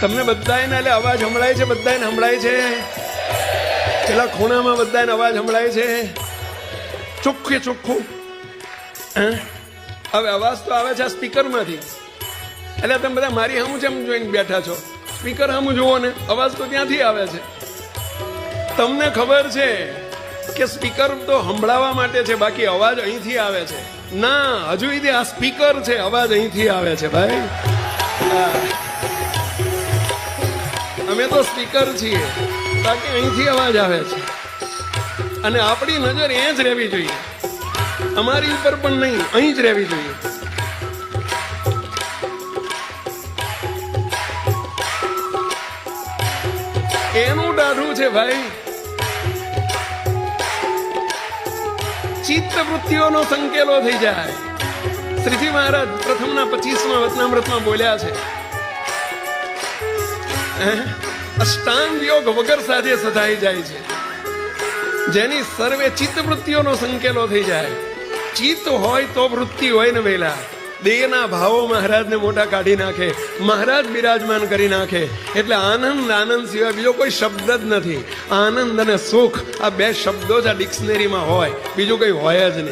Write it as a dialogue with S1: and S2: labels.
S1: તમને બધાને એટલે અવાજ સંભળાય છે? બધાને સંભળાય છે? પેલા ખૂણામાં બધાને અવાજ સંભળાય છે? ચોખ્ખે ચોખ્ખું. હવે અવાજ તો આવે છે આ સ્પીકરમાંથી. એટલે તમે બધા મારી સામું જેમ જોઈને બેઠા છો, સ્પીકર સામું જુઓ ને, અવાજ તો ત્યાંથી આવે છે. તમને ખબર છે કે સ્પીકર તો સંભળાવવા માટે છે, બાકી અવાજ અહીંથી આવે છે. ના, હજુ સુધી આ સ્પીકર છે, અવાજ અહીંથી આવે છે ભાઈ. અમે તો સ્પીકર છીએ, બાકી અહીંથી અવાજ આવે છે. અને આપણી નજર એ જ રહેવી જોઈએ, અમારી ઉપર પણ નહીં, અહીં જ રહેવી જોઈએ. એનું ડાઢું છે ભાઈ. ચિત્ત વૃત્તિઓનો સંકેલો થઈ જાય. શ્રીજી મહારાજ પ્રથમના 25મા વચનામૃતમાં બોલ્યા છે, અષ્ટાંગ યોગ વગર સાથે સધાઈ જાય છે. જેની સર્વે ચિત્ત વૃત્તિઓનો સંકેલો થઈ જાય. ચિત્ત હોય તો વૃત્તિ હોય ને વેલા. દેહના ભાવો મહારાજને મોટા કાઢી નાખે, મહારાજ બિરાજમાન કરી નાખે. એટલે આનંદ, આનંદ સિવાય બીજો કોઈ શબ્દ જ નથી. આનંદ અને સુખ આ બે શબ્દો જ આ ડિક્શનરીમાં હોય, બીજું કઈ હોય જ નહીં.